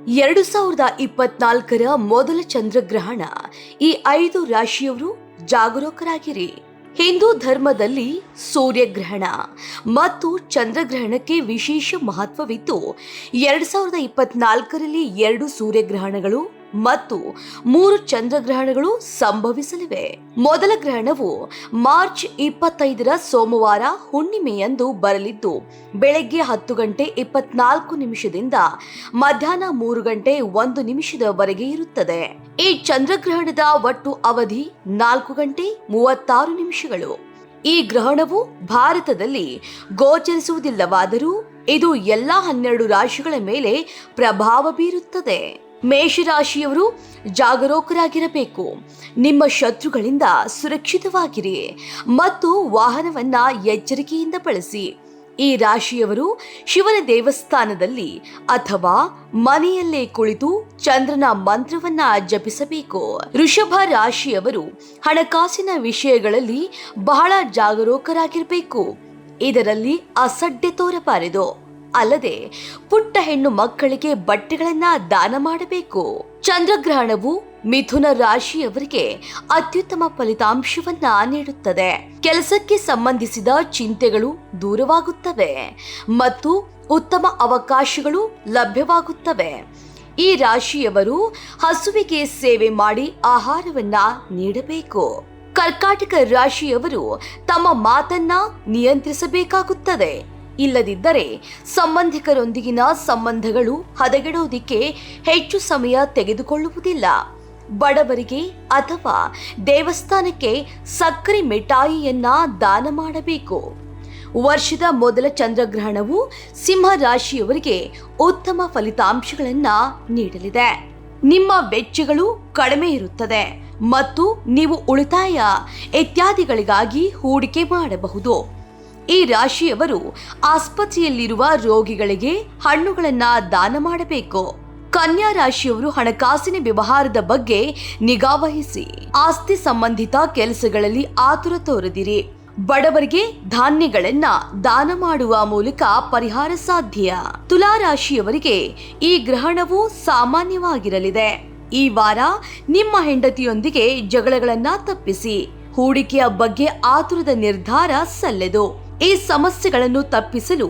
2024ರ ಮೊದಲ ಚಂದ್ರಗ್ರಹಣ. ಈ 5 ರಾಶಿಯವರು ಜಾಗರೂಕರಾಗಿರಿ. ಹಿಂದೂ ಧರ್ಮದಲ್ಲಿ ಸೂರ್ಯಗ್ರಹಣ ಮತ್ತು ಚಂದ್ರಗ್ರಹಣಕ್ಕೆ ವಿಶೇಷ ಮಹತ್ವವಿದ್ದು 2024ರಲ್ಲಿ 2 ಸೂರ್ಯಗ್ರಹಣಗಳು ಮತ್ತು 3 ಚಂದ್ರಗ್ರಹಣಗಳು ಸಂಭವಿಸಲಿವೆ. ಮೊದಲ ಗ್ರಹಣವು ಮಾರ್ಚ್ 25ರ ಸೋಮವಾರ ಹುಣ್ಣಿಮೆಯಂದು ಬರಲಿದ್ದು ಬೆಳಗ್ಗೆ 10:24 ಮಧ್ಯಾಹ್ನ 3:01 ಇರುತ್ತದೆ. ಈ ಚಂದ್ರಗ್ರಹಣದ ಒಟ್ಟು ಅವಧಿ 4:36. ಈ ಗ್ರಹಣವು ಭಾರತದಲ್ಲಿ ಗೋಚರಿಸುವುದಿಲ್ಲವಾದರೂ ಇದು ಎಲ್ಲಾ 12 ರಾಶಿಗಳ ಮೇಲೆ ಪ್ರಭಾವ ಬೀರುತ್ತದೆ. ಮೇಷರಾಶಿಯವರು ಜಾಗರೂಕರಾಗಿರಬೇಕು. ನಿಮ್ಮ ಶತ್ರುಗಳಿಂದ ಸುರಕ್ಷಿತವಾಗಿರಿ ಮತ್ತು ವಾಹನವನ್ನ ಎಚ್ಚರಿಕೆಯಿಂದ ಬಳಸಿ. ಈ ರಾಶಿಯವರು ಶಿವನ ದೇವಸ್ಥಾನದಲ್ಲಿ ಅಥವಾ ಮನೆಯಲ್ಲೇ ಕುಳಿತು ಚಂದ್ರನ ಮಂತ್ರವನ್ನ ಜಪಿಸಬೇಕು. ವೃಷಭ ರಾಶಿಯವರು ಹಣಕಾಸಿನ ವಿಷಯಗಳಲ್ಲಿ ಬಹಳ ಜಾಗರೂಕರಾಗಿರಬೇಕು. ಇದರಲ್ಲಿ ಅಸಡ್ಡೆ ತೋರಬಾರದು. ಅಲ್ಲದೆ ಪುಟ್ಟ ಹೆಣ್ಣು ಮಕ್ಕಳಿಗೆ ಬಟ್ಟೆಗಳನ್ನ ದಾನ ಮಾಡಬೇಕು. ಚಂದ್ರಗ್ರಹಣವು ಮಿಥುನ ರಾಶಿಯವರಿಗೆ ಅತ್ಯುತ್ತಮ ಫಲಿತಾಂಶವನ್ನ ನೀಡುತ್ತದೆ. ಕೆಲಸಕ್ಕೆ ಸಂಬಂಧಿಸಿದ ಚಿಂತೆಗಳು ದೂರವಾಗುತ್ತವೆ ಮತ್ತು ಉತ್ತಮ ಅವಕಾಶಗಳು ಲಭ್ಯವಾಗುತ್ತವೆ. ಈ ರಾಶಿಯವರು ಹಸುವಿಗೆ ಸೇವೆ ಮಾಡಿ ಆಹಾರವನ್ನ ನೀಡಬೇಕು. ಕರ್ಕಾಟಕ ರಾಶಿಯವರು ತಮ್ಮ ಮಾತನ್ನ ನಿಯಂತ್ರಿಸಬೇಕಾಗುತ್ತದೆ. ಇಲ್ಲದಿದ್ದರೆ ಸಂಬಂಧಿಕರೊಂದಿಗಿನ ಸಂಬಂಧಗಳು ಹದಗೆಡೋದಿಕ್ಕೆ ಹೆಚ್ಚು ಸಮಯ ತೆಗೆದುಕೊಳ್ಳುವುದಿಲ್ಲ. ಬಡವರಿಗೆ ಅಥವಾ ದೇವಸ್ಥಾನಕ್ಕೆ ಸಕ್ಕರೆ ಮಿಠಾಯಿಯನ್ನ ದಾನ ಮಾಡಬೇಕು. ವರ್ಷದ ಮೊದಲ ಚಂದ್ರಗ್ರಹಣವು ಸಿಂಹ ರಾಶಿಯವರಿಗೆ ಉತ್ತಮ ಫಲಿತಾಂಶಗಳನ್ನ ನೀಡಲಿದೆ. ನಿಮ್ಮ ವೆಚ್ಚಗಳು ಕಡಿಮೆ ಇರುತ್ತದೆ ಮತ್ತು ನೀವು ಉಳಿತಾಯ ಇತ್ಯಾದಿಗಳಿಗಾಗಿ ಹೂಡಿಕೆ ಮಾಡಬಹುದು. ಈ ರಾಶಿಯವರು ಆಸ್ಪತ್ರೆಯಲ್ಲಿರುವ ರೋಗಿಗಳಿಗೆ ಹಣ್ಣುಗಳನ್ನ ದಾನ ಮಾಡಬೇಕು. ಕನ್ಯಾ ರಾಶಿಯವರು ಹಣಕಾಸಿನ ವ್ಯವಹಾರದ ಬಗ್ಗೆ ನಿಗಾವಹಿಸಿ. ಆಸ್ತಿ ಸಂಬಂಧಿತ ಕೆಲಸಗಳಲ್ಲಿ ಆತುರ ತೋರದಿರಿ. ಬಡವರಿಗೆ ಧಾನ್ಯಗಳನ್ನ ದಾನ ಮಾಡುವ ಮೂಲಕ ಪರಿಹಾರ ಸಾಧ್ಯ. ತುಲಾ ರಾಶಿಯವರಿಗೆ ಈ ಗ್ರಹಣವು ಸಾಮಾನ್ಯವಾಗಿರಲಿದೆ. ಈ ವಾರ ನಿಮ್ಮ ಹೆಂಡತಿಯೊಂದಿಗೆ ಜಗಳಗಳನ್ನ ತಪ್ಪಿಸಿ. ಹೂಡಿಕೆಯ ಬಗ್ಗೆ ಆತುರದ ನಿರ್ಧಾರ ಸಲ್ಲದು. ಈ ಸಮಸ್ಯೆಗಳನ್ನು ತಪ್ಪಿಸಲು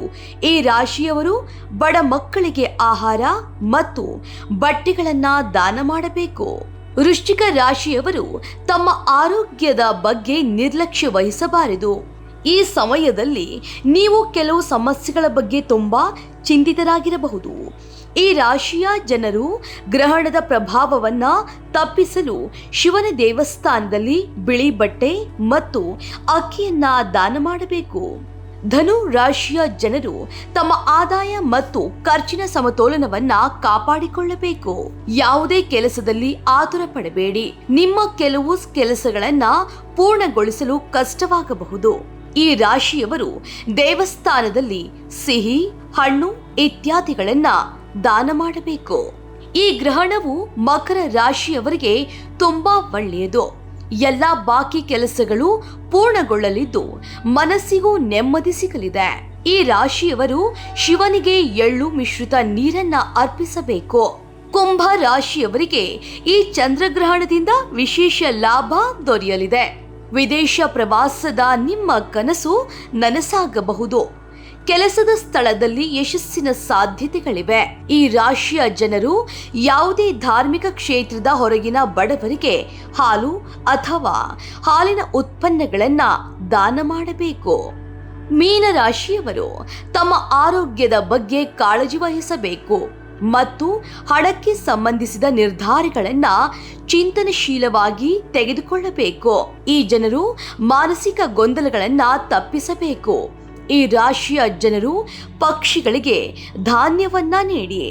ಈ ರಾಶಿಯವರು ಬಡ ಮಕ್ಕಳಿಗೆ ಆಹಾರ ಮತ್ತು ಬಟ್ಟೆಗಳನ್ನ ದಾನ ಮಾಡಬೇಕು. ವೃಶ್ಚಿಕ ರಾಶಿಯವರು ತಮ್ಮ ಆರೋಗ್ಯದ ಬಗ್ಗೆ ನಿರ್ಲಕ್ಷ್ಯ ವಹಿಸಬಾರದು. ಈ ಸಮಯದಲ್ಲಿ ನೀವು ಕೆಲವು ಸಮಸ್ಯೆಗಳ ಬಗ್ಗೆ ತುಂಬಾ ಚಿಂತಿತರಾಗಿರಬಹುದು. ಈ ರಾಶಿಯ ಜನರು ಗ್ರಹಣದ ಪ್ರಭಾವವನ್ನ ತಪ್ಪಿಸಲು ಶಿವನ ದೇವಸ್ಥಾನದಲ್ಲಿ ಬಿಳಿ ಬಟ್ಟೆ ಮತ್ತು ಅಕ್ಕಿಯನ್ನ ದಾನ ಮಾಡಬೇಕು. ಧನು ರಾಶಿಯ ಜನರು ತಮ್ಮ ಆದಾಯ ಮತ್ತು ಖರ್ಚಿನ ಸಮತೋಲನವನ್ನ ಕಾಪಾಡಿಕೊಳ್ಳಬೇಕು. ಯಾವುದೇ ಕೆಲಸದಲ್ಲಿ ಆತುರ ಪಡಬೇಡಿ. ನಿಮ್ಮ ಕೆಲವು ಕೆಲಸಗಳನ್ನ ಪೂರ್ಣಗೊಳಿಸಲು ಕಷ್ಟವಾಗಬಹುದು. ಈ ರಾಶಿಯವರು ದೇವಸ್ಥಾನದಲ್ಲಿ ಸಿಹಿ, ಹಣ್ಣು ಇತ್ಯಾದಿಗಳನ್ನ ದಾನ ಮಾಡಬೇಕು. ಈ ಗ್ರಹಣವು ಮಕರ ರಾಶಿಯವರಿಗೆ ತುಂಬಾ ಒಳ್ಳೆಯದು. ಎಲ್ಲ ಬಾಕಿ ಕೆಲಸಗಳು ಪೂರ್ಣಗೊಳ್ಳಲಿದ್ದು ಮನಸ್ಸಿಗೂ ನೆಮ್ಮದಿ ಸಿಗಲಿದೆ. ಈ ರಾಶಿಯವರು ಶಿವನಿಗೆ ಎಳ್ಳು ಮಿಶ್ರಿತ ನೀರನ್ನ ಅರ್ಪಿಸಬೇಕು. ಕುಂಭ ರಾಶಿಯವರಿಗೆ ಈ ಚಂದ್ರಗ್ರಹಣದಿಂದ ವಿಶೇಷ ಲಾಭ ದೊರೆಯಲಿದೆ. ವಿದೇಶ ಪ್ರವಾಸದ ನಿಮ್ಮ ಕನಸು ನನಸಾಗಬಹುದು. ಕೆಲಸದ ಸ್ಥಳದಲ್ಲಿ ಯಶಸ್ಸಿನ ಸಾಧ್ಯತೆಗಳಿವೆ. ಈ ರಾಶಿಯ ಜನರು ಯಾವುದೇ ಧಾರ್ಮಿಕ ಕ್ಷೇತ್ರದ ಹೊರಗಿನ ಬಡವರಿಗೆ ಹಾಲು ಅಥವಾ ಹಾಲಿನ ಉತ್ಪನ್ನಗಳನ್ನ ದಾನ ಮಾಡಬೇಕು. ಮೀನ ರಾಶಿಯವರು ತಮ್ಮ ಆರೋಗ್ಯದ ಬಗ್ಗೆ ಕಾಳಜಿ ವಹಿಸಬೇಕು ಮತ್ತು ಹಣಕ್ಕೆ ಸಂಬಂಧಿಸಿದ ನಿರ್ಧಾರಗಳನ್ನ ಚಿಂತನಶೀಲವಾಗಿ ತೆಗೆದುಕೊಳ್ಳಬೇಕು. ಈ ಜನರು ಮಾನಸಿಕ ಗೊಂದಲಗಳನ್ನ ತಪ್ಪಿಸಬೇಕು. ಈ ರಾಶಿಯ ಜನರು ಪಕ್ಷಿಗಳಿಗೆ ಧಾನ್ಯವನ್ನ ನೀಡಿ.